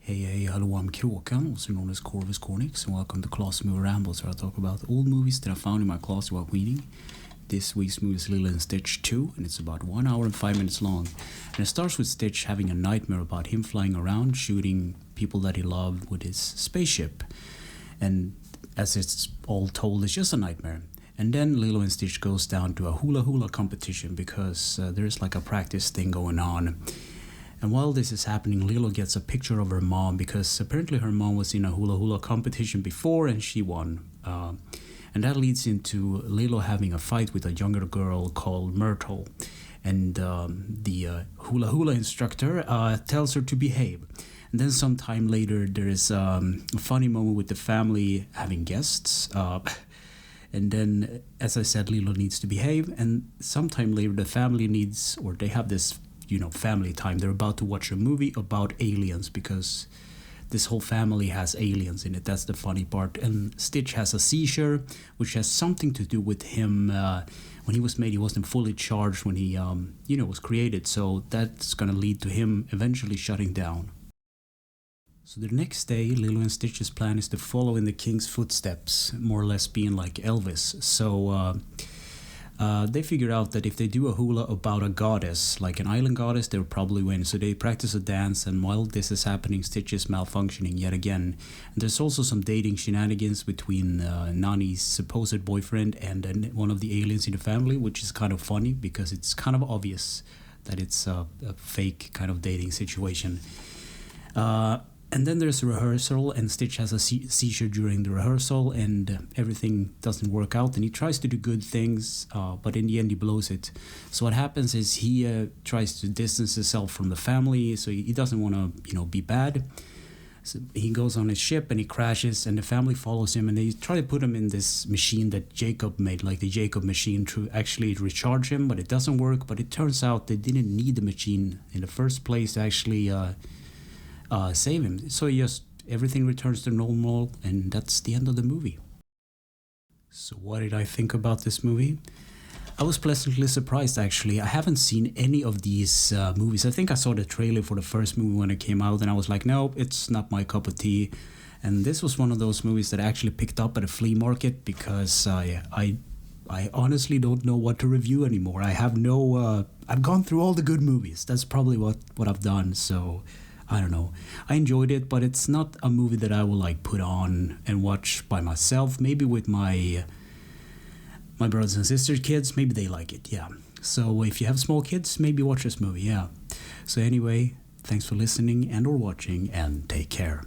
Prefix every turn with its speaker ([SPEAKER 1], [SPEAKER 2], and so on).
[SPEAKER 1] Hey, hello, I'm Kråkan, also known as Corvus Cornix, and welcome to Class Movie Rambles, where I talk about old movies that I found in my closet while cleaning. This week's movie is Lilo and Stitch 2, and it's about 1 hour and 5 minutes long. And it starts with Stitch having a nightmare about him flying around, shooting people that he loved with his spaceship. And as it's all told, it's just a nightmare. And then Lilo and Stitch goes down to a hula hula competition because there's like a practice thing going on. And while this is happening, Lilo gets a picture of her mom because apparently her mom was in a hula hula competition before and she won. And that leads into Lilo having a fight with a younger girl called Myrtle. And the hula hula instructor tells her to behave. And then sometime later, there is a funny moment with the family having guests. And then, as I said, Lilo needs to behave. And sometime later, the family needs, or they have this family time. They're about to watch a movie about aliens because this whole family has aliens in it. That's the funny part. And Stitch has a seizure, which has something to do with him. When he was made, he wasn't fully charged when he, was created. So that's going to lead to him eventually shutting down. So the next day, Lilo and Stitch's plan is to follow in the king's footsteps, more or less being like Elvis. So they figure out that if they do a hula about a goddess, like an island goddess, they'll probably win. So they practice a dance, and while this is happening, Stitch is malfunctioning yet again. And there's also some dating shenanigans between Nani's supposed boyfriend and one of the aliens in the family, which is kind of funny because it's kind of obvious that it's a fake kind of dating situation. And then there's a rehearsal, and Stitch has a seizure during the rehearsal, and everything doesn't work out. And he tries to do good things, but in the end he blows it. So what happens is he tries to distance himself from the family, so he doesn't want to, be bad. So he goes on his ship and he crashes, and the family follows him, and they try to put him in this machine that Jacob made, like the Jacob machine, to actually recharge him, but it doesn't work. But it turns out they didn't need the machine in the first place to actually save him. So everything returns to normal, and that's the end of the movie. So what did I think about this movie? I was pleasantly surprised, actually. I haven't seen any of these movies. I think I saw the trailer for the first movie when it came out, and I was like, no, it's not my cup of tea. And this was one of those movies that I actually picked up at a flea market because I honestly don't know what to review anymore. I have I've gone through all the good movies. That's probably what I've done, so I don't know. I enjoyed it, but it's not a movie that I will put on and watch by myself. Maybe with my brothers and sisters' kids, maybe they like it, yeah. So if you have small kids, maybe watch this movie, yeah. So anyway, thanks for listening and or watching, and take care.